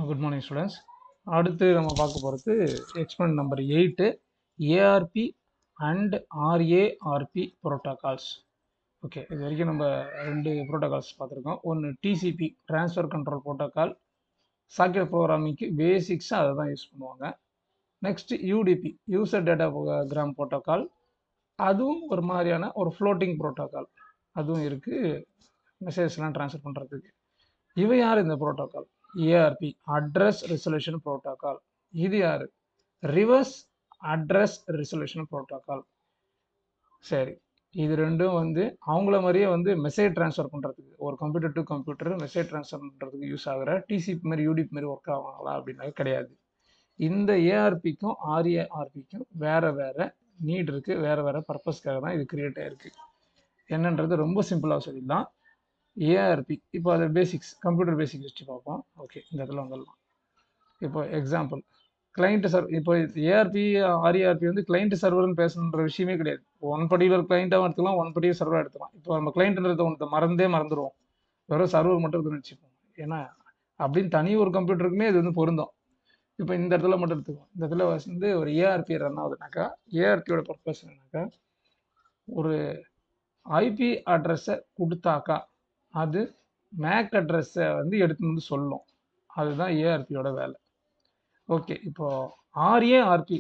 Good morning, students. அடுத்து நம்ம பார்க்க போகிறது experiment number 8 ARP and RARP protocols. Okay, இது வரைக்கும் நம்ம ரெண்டு புரோட்டோகால்ஸ் பார்த்துருக்கோம். ஒன்று TCP transfer control protocol, socket ப்ரோக்ராமிங்க்கு பேசிக்ஸாக அதை தான் யூஸ் பண்ணுவாங்க. Next UDP user datagram protocol, அதுவும் ஒரு மாதிரியான ஒரு ஃப்ளோட்டிங் புரோட்டோகால், அதுவும் இருக்குது மெசேஜ்லாம் ட்ரான்ஸ்ஃபர் பண்ணுறதுக்கு. இவை யார் இந்த protocol? ARP address resolution protocol. இது யாரு? Reverse address resolution protocol. சரி, இது ரெண்டும் வந்து அவங்கள மாதிரியே வந்து மெசேஜ் ட்ரான்ஸ்ஃபர் பண்ணுறதுக்கு, ஒரு computer to computer message transfer பண்ணுறதுக்கு யூஸ் ஆகிற டிசிபி மாதிரி யூடிபி மாதிரி ஒர்க் ஆவாங்களா அப்படின்னா கிடையாது. இந்த ஏஆர்பிக்கும் ஆர்ஏஆர்பிக்கும் வேற வேற நீட் இருக்குது, வேற வேற பர்பஸ்க்காக தான் இது கிரியேட் ஆயிருக்கு. என்னன்றது ரொம்ப சிம்பிளாக சொல்லிடலாம். ஏஆர்பி இப்போ அது பேசிக்ஸ், கம்ப்யூட்டர் பேசிக்ஸ் வச்சு பார்ப்போம். ஓகே, இந்த இடத்துல வந்துடலாம். இப்போ எக்ஸாம்பிள் கிளைண்ட் சர்வர். இப்போ ஏஆர்பி ஆர்ஏஆர்பி வந்து கிளைண்ட் சர்வர்னு பேசணுன்ற விஷயமே கிடையாது. ஒன் பர்டிகுலர் கிளைண்ட்டாகவும் எடுத்துக்கலாம், ஒன் பர்டிகுலர் சர்வராக எடுத்துக்கலாம். இப்போ நம்ம கிளைண்ட்ன்றதை ஒன்று மறந்துடுவோம், வெறும் சர்வர் மட்டும் இருக்குன்னு வச்சுப்போம். ஏன்னா அப்படின்னு தனி ஒரு கம்ப்யூட்டருக்குமே இது வந்து பொருந்தும். இப்போ இந்த இடத்துல மட்டும் எடுத்துக்குவோம். இந்த இடத்துல வந்து ஒரு ஏஆர்பி ரன் ஆகுதுனாக்கா, ஏஆர்பியோட பர்பஸ் என்னன்னாக்கா, ஒரு ஐபி அட்ரஸை கொடுத்தாக்கா அது மேக் அட்ரஸை வந்து எடுத்து வந்து சொல்லும். அதுதான் ஏஆர்பியோட வேலை. ஓகே, இப்போ RARP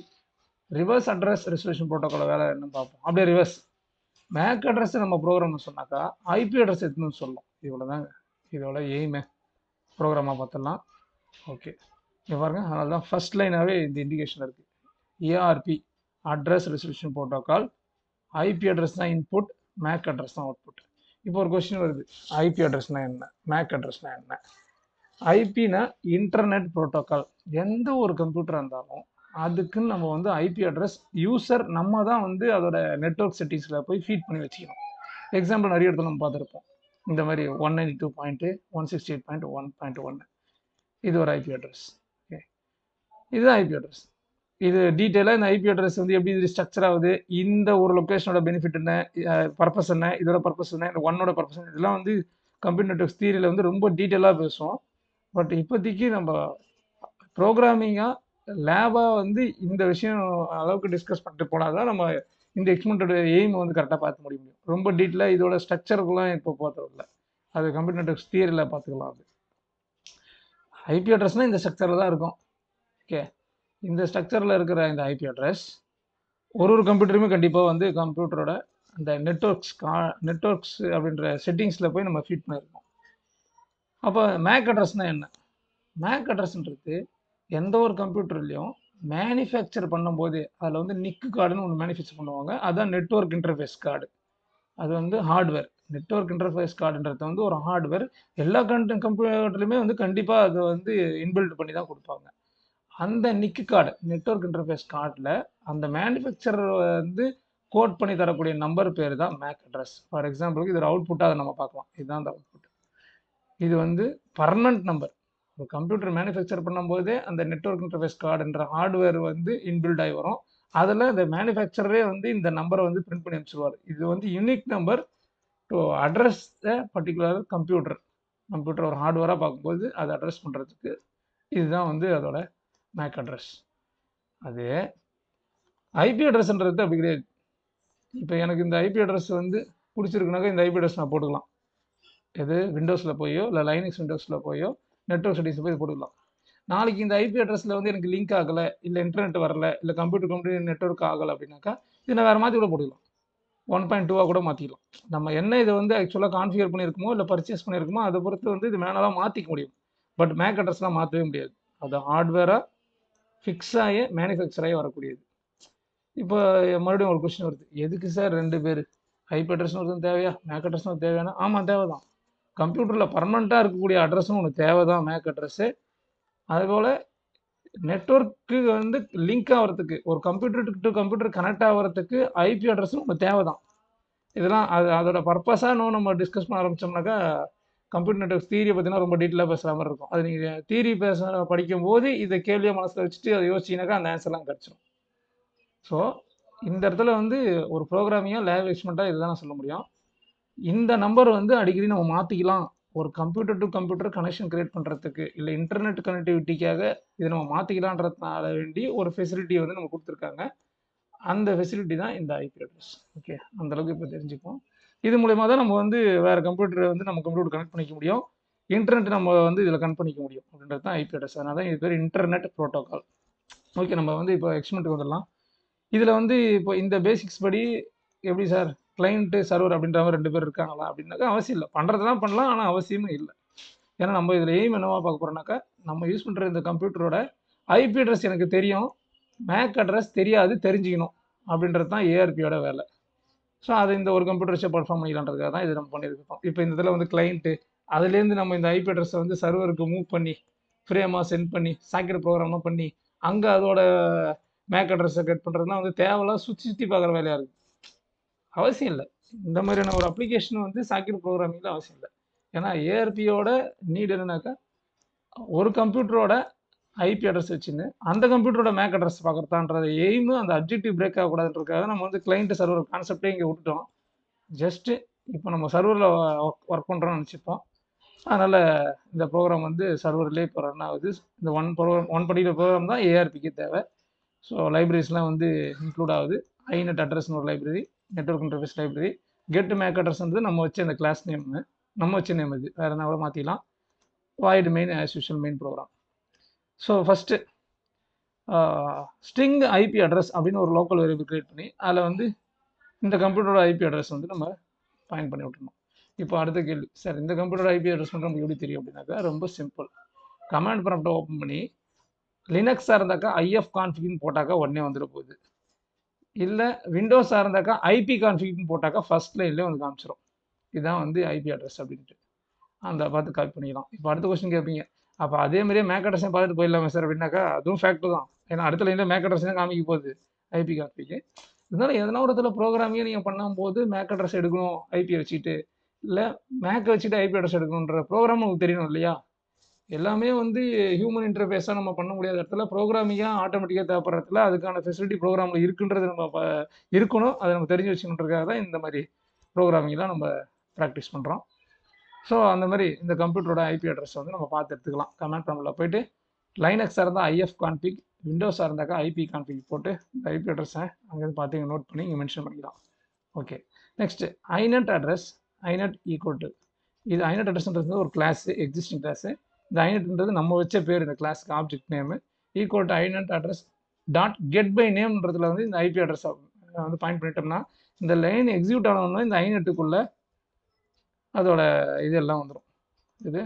reverse address resolution protocol வேலை என்னன்னு பார்ப்போம். அப்படியே ரிவர்ஸ் மேக் அட்ரஸ் நம்ம ப்ரோக்ராம் சொன்னாக்கா ஐபி அட்ரஸ் எடுத்துன்னு சொல்லும். இவ்வளோதாங்க இதோட எய்மே. ப்ரோக்ராமாக பார்த்துடலாம். ஓகே, இங்கே பாருங்க, அதனால தான் ஃபர்ஸ்ட் லைனாகவே இந்த இண்டிகேஷன் இருக்குது. ARP address resolution protocol, IP address தான் இன்புட், மேக் அட்ரஸ் தான் அவுட்புட். இப்போ ஒரு கொஸ்டின் வருது, ஐபி அட்ரஸ்னா என்ன, மேக் அட்ரஸ்னா என்ன? ஐபினா இன்டர்நெட் புரோட்டோகால். எந்த ஒரு கம்ப்யூட்டராக இருந்தாலும் அதுக்குன்னு நம்ம வந்து ஐபி அட்ரஸ் யூசர் நம்ம தான் வந்து அதோட நெட்ஒர்க் செட்டிங்ஸில் போய் ஃபீட் பண்ணி வச்சுக்கணும். எக்ஸாம்பிள் நிறைய இடத்துல நம்ம பார்த்துருப்போம். இந்த மாதிரி 192.168.1.1 இது ஒரு ஐபி அட்ரஸ். ஓகே, இதுதான் ஐபி அட்ரஸ். இது டீட்டெயிலாக இந்த ஐபி அட்ரஸ் வந்து எப்படி இது ஸ்ட்ரக்சர் ஆகுது, இந்த ஒரு லொக்கேஷனோட பெனிஃபிட் என்ன, பர்பஸ் என்ன, இதோட பர்பஸ் என்ன, இந்த ஒன்னோட பர்பஸ் என்ன, இதெல்லாம் வந்து கம்ப்யூட்டர் நெட்ஒர்க்ஸ் தியரியில் வந்து ரொம்ப டீட்டெயிலாக பேசுவோம். பட் இப்போதைக்கு நம்ம ப்ரோக்ராமிங்காக லேபாக வந்து இந்த விஷயம் அளவுக்கு டிஸ்கஸ் பண்ணிட்டு போனால் தான் நம்ம இந்த எக்ஸ்பெரிமெண்ட்டோட எய்ம் வந்து கரெக்டாக பார்த்து முடியும். ரொம்ப டீட்டெயிலாக இதோட ஸ்ட்ரக்சருக்குலாம் இப்போ பார்த்ததில்ல, அது கம்ப்யூட்டர் நெட்ஒர்க்ஸ் தியரியில் பார்த்துக்கலாம். அது ஐபி அட்ரஸ்னால் இந்த ஸ்ட்ரக்சரில் தான் இருக்கும். ஓகே, இந்த ஸ்ட்ரக்சரில் இருக்கிற இந்த ஐபி அட்ரஸ் ஒரு கம்ப்யூட்டருமே கண்டிப்பாக வந்து கம்ப்யூட்டரோட அந்த நெட்ஒர்க்ஸ் அப்படின்ற செட்டிங்ஸில் போய் நம்ம ஃபீட் பண்ணியிருக்கோம். அப்போ மேக் அட்ரஸ்னால் என்ன? மேக் அட்ரஸ்ன்றது எந்த ஒரு கம்ப்யூட்டர்லையும் மேனுஃபேக்சர் பண்ணும்போது அதில் வந்து நிக்கு கார்டுன்னு ஒன்று மேனுஃபேக்சர் பண்ணுவாங்க. அதுதான் நெட்ஒர்க் இன்டர்ஃபேஸ் கார்டு. அது வந்து ஹார்ட்வேர். நெட்ஒர்க் இன்டர்ஃபேஸ் கார்டுன்றது வந்து ஒரு ஹார்ட்வேர். எல்லா கம்ப்யூட்டர்லையுமே வந்து கண்டிப்பாக அதை வந்து இன்பில்ட் பண்ணி தான் கொடுப்பாங்க. அந்த நிக்கு கார்டு, நெட்ஒர்க் இன்டர்ஃபேஸ் கார்டில் அந்த மேனுஃபேக்சரர் வந்து கோட் பண்ணி தரக்கூடிய நம்பர் பேர் தான் மேக் அட்ரஸ். ஃபார் எக்ஸாம்பிளுக்கு இது ஒரு அவுட்புட்டாக அதை நம்ம பார்க்கலாம். இதுதான் அந்த அவுட்புட். இது வந்து பர்மனன்ட் நம்பர். ஒரு கம்ப்யூட்டர் மேனுஃபேக்சர் பண்ணும்போதே அந்த நெட்ஒர்க் இன்டர்ஃபேஸ் கார்டுன்ற ஹார்ட்வேர் வந்து இன்பில்ட் ஆகி வரும். அதில் இந்த மேனுஃபேக்சரரே வந்து இந்த நம்பரை வந்து பிரிண்ட் பண்ணி வச்சுருவார். இது வந்து unique number to address the particular computer ஒரு ஹார்ட்வேராக பார்க்கும்போது அதை அட்ரஸ் பண்ணுறதுக்கு இதுதான் வந்து அதோட மேக் அட்ரஸ். அது ஐபி அட்ரஸ்ன்றது அப்படி கிடையாது. இப்போ எனக்கு இந்த ஐபி அட்ரஸ் வந்து பிடிச்சிருக்குனாக்கா இந்த ஐபி அட்ரஸ் நான் போட்டுக்கலாம். எது விண்டோஸில் போயோ இல்லை லைனக்ஸ் விண்டோஸில் போயோ நெட்ஒர்க் செட்டிங்ஸில் போய் போட்டுக்கலாம். நாளைக்கு இந்த ஐபி அட்ரஸில் வந்து எனக்கு லிங்க் ஆகலை, இல்லை இன்டர்நெட் வரல, இல்லை கம்ப்யூட்டர் நெட்ஒர்க் ஆகலை அப்படின்னாக்கா இது நான் வேறு மாற்றி கூட போட்டுக்கலாம். 1.2 கூட மாற்றிக்கலாம். நம்ம என்ன இதை வந்து ஆக்சுவலாக கான்ஃபிகர் பண்ணியிருக்குமோ இல்லை பர்ச்சேஸ் பண்ணியிருக்குமோ அதை பொறுத்து வந்து இது மேனலாக மாற்றிக்க முடியும். பட் மேக் அட்ரஸ்லாம் மாற்றவே முடியாது. அது ஹார்ட்வேராக ஃபிக்ஸ் ஆகி மேனுஃபேக்சர் ஆகி வரக்கூடியது. இப்போ மறுபடியும் ஒரு கொஸ்டின் வருது, எதுக்கு சார் ரெண்டு பேர், ஐபி அட்ரஸ்னு ஒருத்தன் தேவையா, மேக் அட்ரஸ்னு தேவையானா? ஆமாம், தேவை தான். கம்ப்யூட்டரில் பர்மனெண்ட்டாக இருக்கக்கூடிய அட்ரஸும் ஒன்று தேவை தான், மேக் அட்ரஸ்ஸு. அதுபோல் நெட்ஒர்க்கு வந்து லிங்க் ஆகிறதுக்கு, ஒரு கம்ப்யூட்டர் டு கம்ப்யூட்டர் கனெக்ட் ஆகிறதுக்கு ஐபி அட்ரஸும் ஒன்று தேவை தான். இதெல்லாம் அதோட பர்பஸாக நம்ம டிஸ்கஸ் பண்ண ஆரம்பித்தோம்னாக்கா கம்ப்யூட்டர் நெட்ஒர்க் தியரியை பற்றினா ரொம்ப டீட்டெயிலாக பேசுகிற மாதிரி இருக்கும். அது நீங்கள் தியரி படிக்கும்போது இதை கேள்வியை மனசில் வச்சுட்டு அதை யோசிச்சிங்கனாக்கா அந்த ஆன்சர்லாம் கிடச்சிடும். ஸோ இந்த இடத்துல வந்து ஒரு ப்ரோக்ராமிங்காக லேப் எக்ஸ்பெரிமெண்ட்டாக இதுதான் நான் சொல்ல முடியும். இந்த நம்பர் வந்து அடிக்கடி நம்ம மாற்றிக்கலாம் ஒரு computer to computer connection create பண்ணுறதுக்கு இல்லை இன்டர்நெட் கனெக்டிவிட்டிக்காக இதை நம்ம மாற்றிக்கலான்றதுனால வேண்டி ஒரு ஃபெசிலிட்டியை வந்து நம்ம கொடுத்துருக்காங்க. அந்த ஃபெசிலிட்டி தான் இந்த ஐபி அட்ரஸ். ஓகே, அந்தளவுக்கு இப்போ தெரிஞ்சுப்போம். இது மூலயமா தான் நம்ம வந்து வேறு கம்ப்யூட்டரை வந்து நம்ம கம்ப்யூட்டர் கனெக்ட் பண்ணிக்க முடியும், இன்டர்நெட் நம்ம வந்து இதில் கனெக்ட் பண்ணிக்க முடியும் அப்படின்றது தான் ஐபி அட்ரஸ். அதனால தான் இது பேர் இன்டர்நெட் ப்ரோட்டோகால். ஓகே, நம்ம வந்து இப்போ எக்ஸ்பெரிமெண்ட்டுக்கு வந்துடலாம். இதில் வந்து இப்போ இந்த பேசிக்ஸ் படி எப்படி சார் கிளைண்ட்டு சர்வர் அப்படின்ற மாதிரி 2 பேர் இருக்காங்களா அப்படின்னாக்கா அவசியம் இல்லை. பண்ணுறதுலாம் பண்ணலாம், ஆனால் அவசியமும் இல்லை. ஏன்னா நம்ம இதில் எய்ம் என்னவா பார்க்க போகிறோம்னாக்கா, நம்ம யூஸ் பண்ணுற இந்த கம்ப்யூட்டரோட ஐபி அட்ரஸ் எனக்கு தெரியும், மேக் அட்ரஸ் தெரியாது, தெரிஞ்சுக்கணும் அப்படின்றது தான் ஏஆர்பியோட வேலை. ஸோ அதை இந்த ஒரு கம்ப்யூட்டர் வச்சு பர்ஃபார்ம் பண்ணிக்கலான்றதுக்காக தான் இது நம்ம பண்ணியிருக்கோம். இப்போ இந்த இதில் வந்து கிளைண்ட்டு அதுலேருந்து நம்ம இந்த ஐபி அட்ரஸை வந்து சர்வருக்கு மூவ் பண்ணி ஃப்ரேமாக சென்ட் பண்ணி சாக்கெட் ப்ரோக்ராமாக பண்ணி அங்கே அதோட மேக் அட்ரஸை கட் பண்ணுறதுலாம் வந்து தேவையில்லாம் சுற்றி பார்க்குற வேலையாக இருக்குது. அவசியம் இல்லை. இந்த மாதிரியான ஒரு அப்ளிகேஷன் வந்து சாக்கெட் ப்ரோக்ராமிங்கில் அவசியம் இல்லை. ஏன்னா ஏஆர்பியோட நீட் என்னன்னாக்கா, ஒரு கம்ப்யூட்டரோட ஐபி அட்ரஸ் வச்சுன்னு அந்த கம்ப்யூட்டரோட மேக் அட்ரஸ் பார்க்குறதான்றது எய்மு, அந்த அப்ஜெக்டிவ் பிரேக் ஆகக்கூடாதுன்றதுக்காக நம்ம வந்து கிளைண்ட் சர்வர் கான்செப்டே இங்கே விட்டுட்டோம். ஜஸ்ட்டு இப்போ நம்ம சர்வரில் ஒர்க் பண்ணுறோம்னு நினச்சிப்போம். அதனால் இந்த ப்ரோக்ராம் வந்து சர்வர்லேயே இப்போ ரன் ஆகுது. இந்த ஒன் பர்டிகுலர் ப்ரோக்ராம் தான் ஏஆர்பிக்கு தேவை. ஸோ லைப்ரரிஸ்லாம் வந்து இன்க்ளூட் ஆகுது. ஐநெட் அட்ரஸ்னு ஒரு library, network interface library, get MAC அட்ரஸ்ன்றது நம்ம வச்ச இந்த கிளாஸ் நேம், நம்ம வச்ச நேம் இது, வேறு என்ன கூட மாற்றிக்கலாம். Void main as usual main program. So first string IP address அப்படின்னு ஒரு லோக்கல் வேரியபிள் கிரியேட் பண்ணி அதில் வந்து இந்த கம்ப்யூட்டரோட ஐபி அட்ரஸ் வந்து நம்ம பாயிண்ட் பண்ணி விட்டுருணும். இப்போ அடுத்த கேள்வி, சார் இந்த கம்ப்யூட்டரோட ஐபி அட்ரஸ் மட்டும் நமக்கு எப்படி தெரியும் அப்படின்னாக்கா, ரொம்ப சிம்பிள். கமாண்ட் ப்ராம்ப்டை ஓப்பன் பண்ணி லினக்ஸாக இருந்தாக்கா ஐஎஃப் கான்ஃபிக்னு போட்டாக்கா உடனே வந்துட போகுது. இல்லை விண்டோஸாக இருந்தாக்கா ஐபி கான்ஃபிக்னு போட்டாக்கா ஃபர்ஸ்ட் லைன்லேயே வந்து காமிச்சிடும். இதுதான் வந்து ஐபி அட்ரஸ் அப்படின்ட்டு. அந்த பார்த்து காப்பி பண்ணிக்கலாம். இப்போ அடுத்த கொஸ்டின் கேட்பீங்க, அப்போ அதே மாதிரியே மேக் அட்ரஸையும் பார்த்துட்டு போயிடலாமே சார் அப்படின்னாக்கா, அதுவும் ஃபேக்ட் தான். ஏன்னா அடுத்த லைனில் மேக் அட்ரஸ் தான் காமிக்க போகுது ஐபி கான்ஃபிக்கு. இதனால எதனா ஒரு இடத்துல ப்ரோக்ராமிங்கே நீங்கள் பண்ணும்போது மேக் அட்ரஸ் எடுக்கணும் ஐபியை வச்சுட்டு, இல்லை மேக்கை வச்சுட்டு ஐபி அட்ரஸ் எடுக்கணுன்ற ப்ரோக்ராம் உங்களுக்கு தெரியணும் இல்லையா? எல்லாமே வந்து ஹியூமன் இன்டர்ஃபேஸாக நம்ம பண்ண முடியாத இடத்துல ப்ரோக்ராமிங்காக ஆட்டோமேட்டிக்காக தேவைப்படுற இடத்துல அதுக்கான ஃபெசிலிட்டி ப்ரோக்ராமில் இருக்குன்றது நம்ம இருக்கணும், அதை நம்ம தெரிஞ்சு வச்சுக்கணுன்றதுக்காக தான் இந்த மாதிரி ப்ரோக்ராமிங்லாம் நம்ம ப்ராக்டிஸ் பண்ணுறோம். ஸோ அந்த மாதிரி இந்த கம்ப்யூட்டரோட ஐபி அட்ரஸ் வந்து நம்ம பார்த்து எடுத்துக்கலாம். கமாண்ட் ப்ராம்ப்டில் போய்ட்டு லைனக்ஸாக இருந்தால் ஐஎஃப் கான்ஃபிக், விண்டோஸாக இருந்தாக்கா ஐபி கான்ஃபிக் போட்டு இந்த ஐபி அட்ரஸை அங்கேருந்து பார்த்து இங்கே நோட் பண்ணி இங்கே மென்ஷன் பண்ணிக்கலாம். Okay, next inet address. Inet equal to, இது ஐநெட் அட்ரஸ்ன்றது ஒரு கிளாஸு, எக்ஸிஸ்டிங் கிளாஸு. இந்த ஐநெட்ன்றது நம்ம வச்ச பேர், இந்த கிளாஸுக்கு object name. Equal to Inet address dot get by நேம்ன்றதுல வந்து இந்த ஐபி அட்ரஸ் வந்து பாயிண்ட் பண்ணிட்டோம்னா இந்த லைன் எக்ஸிக்யூட் ஆனவொன்னா இந்த ஐநெட்டுக்குள்ளே அதோட இதெல்லாம் வந்துடும். இது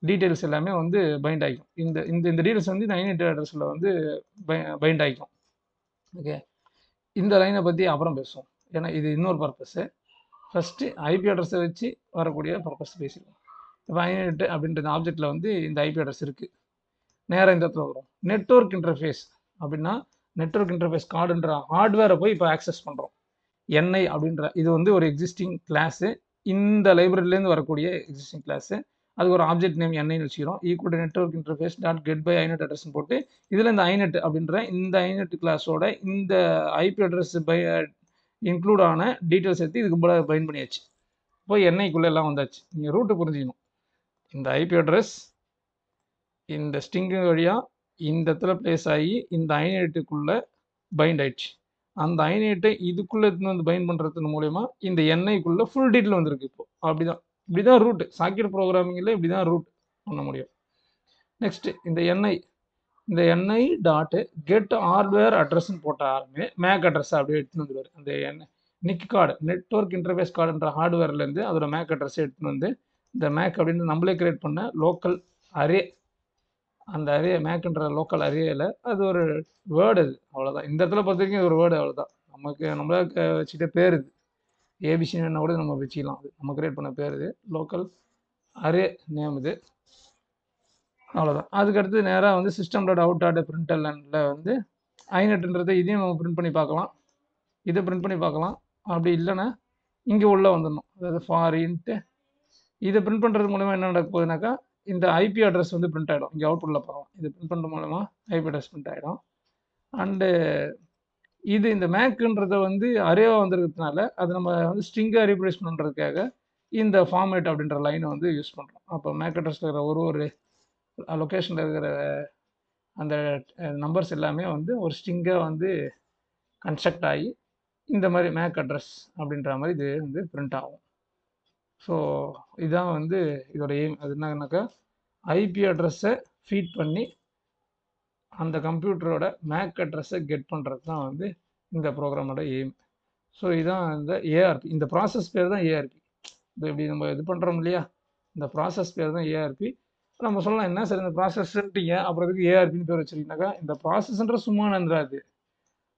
டீட்டெயில்ஸ் எல்லாமே வந்து பைண்ட் ஆகிக்கும். இந்த இந்த இந்த டீட்டெயில்ஸ் வந்து இந்த ஐநெட் அட்ரஸில் வந்து பைண்ட் ஆகிக்கும். ஓகே, இந்த லைனை பற்றி அப்புறம் பேசுவோம், ஏன்னா இது இன்னொரு பர்பஸ்ஸு. ஃபஸ்ட்டு ஐபி அட்ரஸை வச்சு வரக்கூடிய பர்பஸ் பேசிடுவோம். இப்போ ஐநெட் அப்படின்ற ஆப்ஜெக்டில் வந்து இந்த ஐபி அட்ரஸ் இருக்குது. நேராக இந்த இடத்துல வரும். நெட்வொர்க் இன்டர்ஃபேஸ் அப்படின்னா நெட்வொர்க் இன்டர்ஃபேஸ் கார்டுன்ற ஹார்ட்வேரை போய் இப்போ ஆக்சஸ் பண்ணுறோம். என்ஐ அப்படின்ற இது வந்து ஒரு எக்ஸிஸ்டிங் கிளாஸு, இந்த லைப்ரரியிலேருந்து வரக்கூடிய எக்ஸிஸ்டிங் கிளாஸு. அதுக்கு ஒரு ஆப்ஜெக்ட் நேம் என்ஐன்னு வச்சுக்கிறோம். Equal to network interface dot get by Inet அட்ரஸ்ன்னு போட்டு இதில் இந்த ஐநெட் அப்படின்ற இந்த ஐநெட் கிளாஸோட இந்த ஐபி அட்ரஸ் இன்க்ளூட் ஆன டீட்டெயில்ஸ் எடுத்து இதுக்கு பைண்ட் பண்ணியாச்சு. இப்போ என்ஐக்குள்ளே எல்லாம் வந்தாச்சு. நீங்கள் ரூட்டு புரிஞ்சிக்கணும். இந்த ஐபி அட்ரஸ் இந்த ஸ்ட்ரிங்கு வழியாக இந்த இடத்துல பிளேஸ் ஆகி இந்த ஐநெட்டுக்குள்ளே பைண்ட் ஆயிடுச்சு. அந்த ஐநெட்டை இதுக்குள்ளே எடுத்துன்னு வந்து பைண்ட் பண்ணுறது மூலயமா இந்த என்ஐக்குள்ளே ஃபுல் டீட்டெயில் வந்திருக்கு. இப்போ அப்படிதான், இப்படி தான் ரூட் சாக்கெட் ப்ரோக்ராமிங்கில் இப்படி தான் ரூட் பண்ண முடியும். நெக்ஸ்ட்டு இந்த என்ஐ டாட்டு கெட் ஹார்ட்வேர் அட்ரஸ்ன்னு போட்டாலுமே மேக் அட்ரஸ் அப்படியே எடுத்துன்னு வந்துடுவார். அந்த நிக் கார்டு, நெட்வொர்க் இன்டர்ஃபேஸ் கார்டுன்ற ஹார்ட்வேர்லேருந்து அதோட மேக் அட்ரஸை எடுத்துன்னு வந்து இந்த மேக் அப்படின்னு நம்மளே கிரியேட் பண்ண லோக்கல் அரே, அந்த அரே மேக்ன்ற லோக்கல் அரேயில் அது ஒரு வேர்டு, அது அவ்வளோதான். இந்த இடத்துல பொறுத்த வரைக்கும் ஒரு வேர்டு, அவ்வளோதான். நம்மளாக வச்சுக்கிட்ட பேர் இது. ஏபிசின்னா கூட நம்ம வச்சுக்கலாம். அது நம்ம கிரியேட் பண்ண பேர் இது, லோக்கல் அரே நேம் இது, அவ்வளோதான். அதுக்கடுத்து நேராக வந்து சிஸ்டம் டாட் அவுட் டாட் பிரிண்டெல்ல வந்து ஐநெட்ன்றதை இதையும் நம்ம பிரிண்ட் பண்ணி பார்க்கலாம், இதை பிரிண்ட் பண்ணி பார்க்கலாம். அப்படி இல்லைன்னா இங்கே உள்ளே வந்துடணும், அதாவது ஃபாரின்ட்டு இதை பிரிண்ட் பண்ணுறது மூலமாக என்ன நடக்க போகுதுனாக்கா இந்த ஐபி அட்ரஸ் வந்து பிரிண்ட் ஆகிடும். இங்கே அவுட்புட்டில் பார்க்கலாம், இது பிரிண்ட் பண்ணுறது மூலமாக ஐபி அட்ரஸ் பிரிண்ட் ஆகிடும். அண்டு இது இந்த மேக்குன்றதை வந்து அரேவாக வந்துருக்கிறதுனால அது நம்ம வந்து ஸ்ட்ரிங்காக ரீப்ளேஸ் பண்ணுறதுக்காக இந்த ஃபார்மேட் அப்படின்ற லைனை வந்து யூஸ் பண்ணுறோம். அப்போ மேக் அட்ரஸில் இருக்கிற ஒரு லொக்கேஷனில் இருக்கிற அந்த நம்பர்ஸ் எல்லாமே வந்து ஒரு ஸ்ட்ரிங்காக வந்து கன்ஸ்ட்ரக்ட் ஆகி இந்த மாதிரி மேக் அட்ரஸ் அப்படின்ற மாதிரி இது வந்து பிரிண்ட் ஆகும். ஸோ இதுதான் வந்து இதோட எய்ம். அது என்னன்னாக்கா ஐபி அட்ரஸை ஃபீட் பண்ணி அந்த கம்ப்யூட்டரோட மேக் அட்ரஸை கெட் பண்ணுறது தான் வந்து இந்த ப்ரோக்ராமோட எய்ம். ஸோ இதுதான் இந்த ஏஆர்பி. இந்த ப்ராசஸ் பேர் தான் ஏஆர்பி. இது இப்படி நம்ம இது பண்ணுறோம் இல்லையா, இந்த ப்ராசஸ் பேர் தான் ஏஆர்பி. நம்ம சொல்லலாம் என்ன சார் இந்த ப்ராசஸ்ன்ட்டீங்க அப்புறம் இதுக்கு ஏஆர்பின்னு பேர் வச்சுருக்கீங்கனாக்கா, இந்த ப்ராசஸ்ன்ற சும்மா நன்றாது.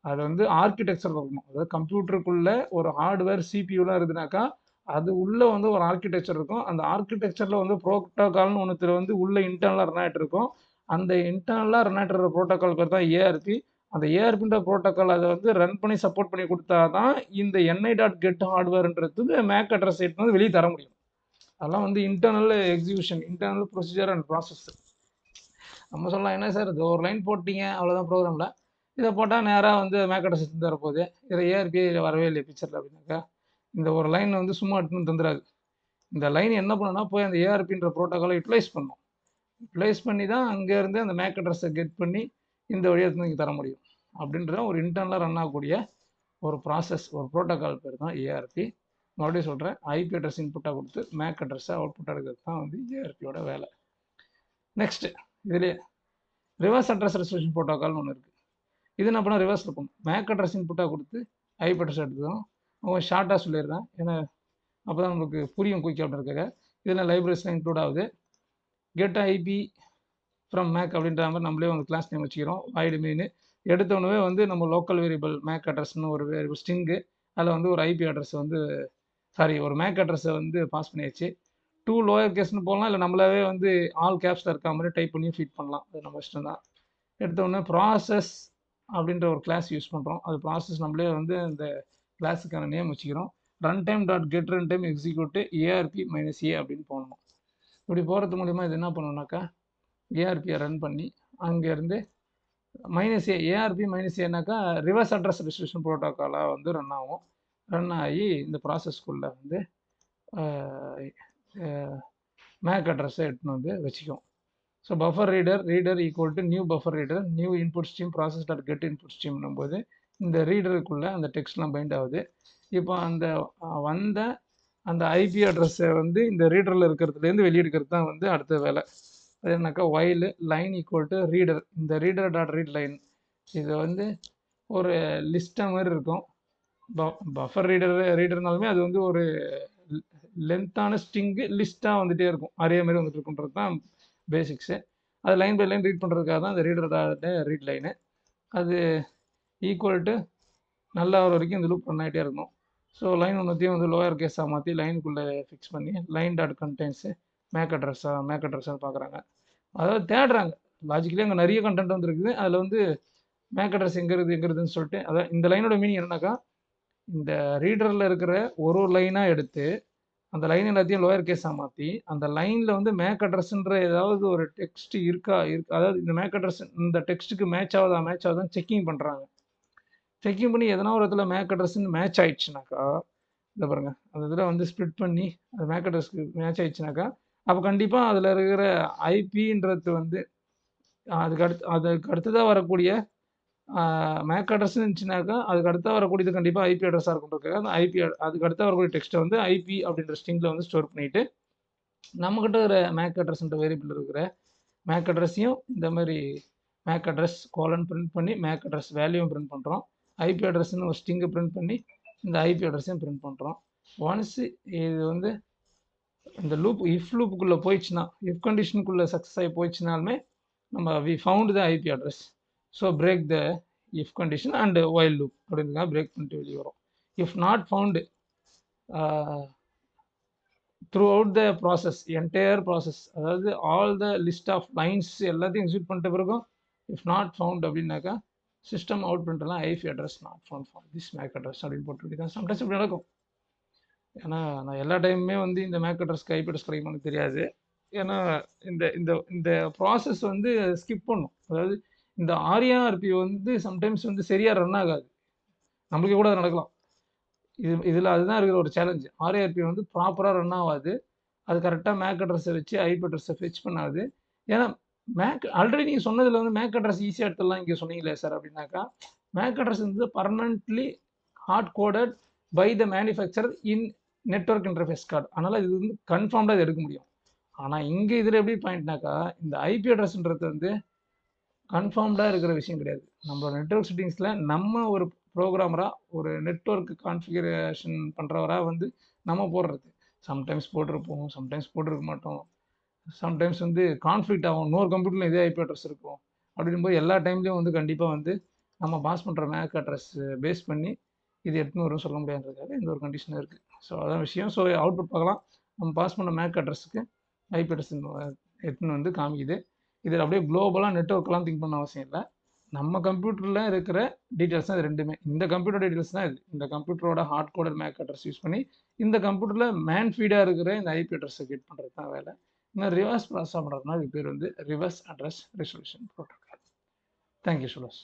அது வந்து ஆர்கிடெக்சர் இருக்கணும். அதாவது கம்ப்யூட்டருக்குள்ள ஒரு ஹார்ட்வேர் சிபியூலாம் இருக்குதுனாக்கா அது உள்ள வந்து ஒரு ஆர்கிடெக்சர் இருக்கும். அந்த ஆர்கிடெக்சரில் வந்து ப்ரோட்டோகால்னு ஒன்றுத்தில் வந்து உள்ள இன்டர்னலாக ரன் ஆகிட்டு இருக்கும். அந்த இன்டர்னலாக ரன் ஆகிட்டு இருக்கிற ப்ரோட்டோகால் பேர் தான் ஏஆர்பி. அந்த ஏஆர்பின்ற ப்ரோட்டோகால் அதை வந்து ரன் பண்ணி சப்போர்ட் பண்ணி கொடுத்தா தான் இந்த NI.get ஹார்ட்வேர்ன்றது மேக் அட்ரஸ் சைட் வந்து வெளியே தர முடியும். அதெல்லாம் வந்து internal execution, internal procedure and process. நம்ம சொல்லலாம் என்ன சார் இது ஒரு லைன் போட்டிங்க அவ்வளோதான் ப்ரோக்ராமில், இதை போட்டால் நேராக வந்து மேக் அட்ரஸ் எடுத்து வரப்போகுது, இதில் ஏஆர்பி வரவே இல்லை பிக்சரில் அப்படின்னாக்கா, இந்த ஒரு லைன் வந்து சும்மா எடுத்துன்னு தந்துடாது. இந்த லைன் என்ன பண்ணுன்னா போய் அந்த ஏஆர்பின்ற ப்ரோட்டோக்காலை யூட்டிலைஸ் பண்ணும். யூட்டிலைஸ் பண்ணி தான் அங்கேருந்து அந்த மேக் அட்ரஸை கெட் பண்ணி இந்த வழியாக எடுத்து நீங்கள் தர முடியும். அப்படின்ற ஒரு இன்டர்னலாக ரன் ஆகக்கூடிய ஒரு ப்ராசஸ், ஒரு ப்ரோட்டோக்கால் பேர் தான் ஏஆர்பி. மறுபடியும் சொல்கிறேன், ஐபி அட்ரஸ் இன்புட்டாக கொடுத்து மேக் அட்ரஸை அவுட்புட்டாக எடுக்கிறது தான் வந்து ஏஆர்பியோட வேலை. நெக்ஸ்ட்டு இதுலேயே ரிவர்ஸ் அட்ரஸ் ரெசல்யூஷன் ப்ரோட்டோக்கால்னு ஒன்று இருக்குது. இது என்ன பண்ணால் ரிவர்ஸ் இருக்கும். மேக் அட்ரஸ் இன்புட்டாக கொடுத்து ஐபி அட்ரஸ் எடுத்துக்கணும். அவங்க ஷார்ட்டாக சொல்லிடுறேன், ஏன்னா அப்போ தான் நமக்கு புரியும் குயிக் அப்படின்னு இருக்காங்க. இதில் லைப்ரரிஸ்லாம் இன்க்ளூட் ஆகுது. கெட் ஐபி ஃப்ரம் மேக் அப்படின்ற மாதிரி நம்மளே வந்து கிளாஸ் நேம் வச்சுக்கிறோம். வாய்டு மெயின் எடுத்தோடனே வந்து நம்ம லோக்கல் வேரியபிள் மேக் அட்ரஸ்னு ஒரு வேரியபிள் ஸ்ட்ரிங்கு, அதில் வந்து ஒரு ஐபி அட்ரஸ் வந்து ஒரு மேக் அட்ரஸை வந்து பாஸ் பண்ணியாச்சு. 2 லோயர் கேஸ்னு போகலாம், இல்லை நம்மளாவே வந்து ஆல் கேப்ஸில் இருக்க மாதிரி டைப் பண்ணி ஃபீட் பண்ணலாம். அது நம்ம இஷ்டம் தான். எடுத்தோடனே ப்ராசஸ் அப்படின்ற ஒரு கிளாஸ் யூஸ் பண்ணுறோம். அது ப்ராசஸ் நம்மளே வந்து இந்த கிளாஸுக்கான நேம் வச்சுக்கிறோம். runtime.get runtime execute ARP -A அப்படின்னு போடணும். இப்படி போகிறது மூலிமா இது என்ன பண்ணணும்னாக்கா ஏஆர்பியை ரன் பண்ணி அங்கேருந்து -A ARP -Aனாக்கா ரிவர்ஸ் அட்ரஸ் ரெசல்யூஷன் ப்ரோட்டோக்காலாக வந்து ரன் ஆகும். ரன் ஆகி இந்த ப்ராசஸ்க்குள்ளே வந்து மேக் அட்ரஸை எடுத்துன்னு வந்து வச்சுக்கும். So buffer reader equal to new buffer reader new input stream ப்ராசஸ்.get இன்புட் ஸ்ட்ரீம்னும் போது இந்த ரீடருக்குள்ளே அந்த டெக்ஸ்ட்லாம் பைண்ட் ஆகுது. இப்போ அந்த வந்த அந்த ஐபி அட்ரஸை வந்து இந்த ரீடரில் இருக்கிறதுலேருந்து வெளியெடுக்கிறது தான் வந்து அடுத்த வேலை. அது என்னக்கா while line equal to reader, இந்த ரீட் லைன் இது வந்து ஒரு லிஸ்ட்டாக மாதிரி இருக்கும். பஃபர் ரீடர்னாலுமே அது வந்து ஒரு லென்த்தான ஸ்ட்ரிங்கு லிஸ்ட்டாக வந்துகிட்டே இருக்கும், அரே மாதிரி வந்துட்டு இருக்குன்றது தான் பேசிக்ஸு. அது லைன் பை லைன் ரீட் பண்ணுறதுக்காக தான் அந்த ரீட் லைனு. அது ஈக்குவல் டு நல்லா வர வரைக்கும் இந்த லூப் ரன் ஆகிட்டே இருக்கும். ஸோ லைன் ஒன்றுத்தையும் வந்து லோயர் கேஸாக மாற்றி லைனுக்குள்ளே ஃபிக்ஸ் பண்ணி line.contains மேக் அட்ரஸாக பார்க்குறாங்க. அதாவது தேடுறாங்க லாஜிக்கலி. அங்கே நிறைய கண்டென்ட் வந்துருக்குது, அதில் வந்து மேக் அட்ரஸ் எங்கே இருக்குதுன்னு சொல்லிட்டு. அதான் இந்த லைனோட மீனிங் என்னன்னாக்கா, இந்த ரீடரில் இருக்கிற ஒரு லைனாக எடுத்து அந்த லைன் எல்லாத்தையும் லோயர் கேஸாக மாற்றி அந்த லைனில் வந்து மேக் அட்ரஸ்ன்ற ஏதாவது ஒரு டெக்ஸ்ட் இருக்கா, அதாவது இந்த மேக் அட்ரஸ் இந்த டெக்ஸ்ட்டுக்கு மேட்ச் ஆகுதான்னு செக்கிங் பண்ணுறாங்க. செக்கிங் பண்ணி எதனா ஒரு இடத்துல மேக் அட்ரஸ்ன்னு மேட்ச் ஆயிடுச்சுனாக்கா, இதை பாருங்கள், அந்த இதில் வந்து ஸ்ப்ளிட் பண்ணி அது மேக் அட்ரஸ்க்கு மேட்ச் ஆயிடுச்சுனாக்கா, அப்போ கண்டிப்பாக அதில் இருக்கிற ஐபின்றது வந்து அதுக்கு அடுத்ததாக வரக்கூடிய மேக் அட்ரஸ் இருந்துச்சுனாக்கா அதுக்கு அடுத்தா வரக்கூடியது கண்டிப்பாக ஐபி அட்ரஸாக இருக்கும்ன்றதுக்காக அந்த அதுக்கு அடுத்தா வரக்கூடிய டெக்ஸ்ட்டை வந்து ஐபி அப்படின்ற ஸ்ட்ரிங்கில் வந்து ஸ்டோர் பண்ணிவிட்டு நம்மக்கிட்ட இருக்கிற மேக் அட்ரஸ்ன்ற வேரியபிள் இருக்கிற மேக் அட்ரஸையும் இந்த மாதிரி மேக் அட்ரஸ் கோலன் பிரிண்ட் பண்ணி மேக் அட்ரஸ் வேல்யூவும் பிரிண்ட் பண்ணுறோம். ஐபி அட்ரஸ்ன்னு ஒரு ஸ்ட்ரிங்கை பிரிண்ட் பண்ணி இந்த ஐபி அட்ரஸையும் பிரிண்ட் பண்ணுறோம். ஒன்ஸ் இது வந்து இந்த இஃப் லூப்புக்குள்ளே போயிடுச்சுன்னா, இஃப் கண்டிஷனுக்குள்ளே சக்ஸஸ் ஆகி போயிடுச்சுனாலுமே நம்ம we found the IP address. So break the if condition and while loop அப்படிங்கிறதுக்காக பிரேக் பண்ணிட்டு வெளியே வரும். If not found throughout the process, entire process, அதாவது all the list of lines எல்லாத்தையும் எக்ஸிக்யூட் பண்ணிட்ட பிறகும் இஃப் நாட் ஃபவுண்ட் அப்படின்னாக்கா system out பண்ணிட்டுலாம் IP address not found for this MAC address அப்படின்னு போட்டுருக்கேன். சம்டைம்ஸ் இப்படி நடக்கும். ஏன்னா நான் எல்லா டைமுமே வந்து இந்த மேக் அட்ரஸ்க்கு ஐபி அட்ரஸ் கிடைக்குமான்னு தெரியாது. ஏன்னா இந்த இந்த இந்த ப்ராசஸ் வந்து ஸ்கிப் பண்ணும். அதாவது இந்த ஆர்ஏஆர்பி வந்து சம்டைம்ஸ் வந்து சரியாக ரன் ஆகாது, நம்மளுக்கு கூட நடக்கலாம். இதில் அதுதான் இருக்கிற ஒரு சேலஞ்சு. RARP வந்து ப்ராப்பராக ரன் ஆகாது. அது கரெக்டாக மேக் அட்ரஸை வச்சு ஐபி அட்ரஸை ஃபெச் பண்ணாது. ஏன்னா மேக் ஆல்ரெடி நீங்கள் சொன்னதில் வந்து மேக் அட்ரஸ் ஈஸியாக எடுத்துடலாம் இங்கே சொன்னீங்களே சார் அப்படின்னாக்கா, மேக் அட்ரஸ் வந்து permanently hard coded by the manufacturer in network interface card. அதனால் இது வந்து கன்ஃபார்ம்டாக இது எடுக்க முடியும். ஆனால் இங்கே இதில் எப்படி பாயிண்ட்னாக்கா, இந்த ஐபி அட்ரஸ்ன்றது வந்து கன்ஃபார்ம்டாக இருக்கிற விஷயம் கிடையாது. நம்மளோட நெட்வொர்க் செட்டிங்ஸில் நம்ம ஒரு ப்ரோக்ராமராக ஒரு நெட்வொர்க் கான்ஃபிகரேஷன் பண்ணுறவராக வந்து நம்ம போடுறது. சம்டைம்ஸ் போட்டிருப்போம், சம்டைம்ஸ் போட்டிருக்க மாட்டோம். சம்டைம்ஸ் வந்து கான்ஃப்ளிக்ட் ஆகும். இன்னொரு கம்ப்யூட்டரில் இதே ஐபி அட்ரஸ் இருக்கும். அப்படிங்கும்போது எல்லா டைம்லேயும் வந்து கண்டிப்பாக வந்து நம்ம பாஸ் பண்ணுற மேக் அட்ரஸ் பேஸ் பண்ணி இது 800 சொல்ல முடியாதுன்றதுக்காக இந்த ஒரு கண்டிஷன் இருக்குது. ஸோ அதான் விஷயம். ஸோ அவுட்புட் பார்க்கலாம். நம்ம பாஸ் பண்ண மேக் அட்ரஸுக்கு ஐபி அட்ரஸ் எடுத்துன்னு வந்து காமிக்குது. இதில் அப்படியே குளோபலாக நெட்வொர்க்லாம் திங்க் பண்ண அவசியம் இல்லை. நம்ம கம்ப்யூட்டரில் இருக்கிற டீட்டெயில்ஸ் தான் இது ரெண்டுமே. இந்த கம்ப்யூட்டர் டீட்டெயில்ஸ் தான் இது. இந்த கம்ப்யூட்டரோட hard coded MAC address use பண்ணி இந்த கம்ப்யூட்டரில் மேன் ஃபீடாக இருக்கிற இந்த ஐபி அட்ரஸை கெட் பண்ணுறது தான் வேலை. இன்னும் ரிவர்ஸ் ப்ராசஸ் பண்ணுறதுனா இது பேர் வந்து reverse address resolution protocol. Thank you சுபாஷ்.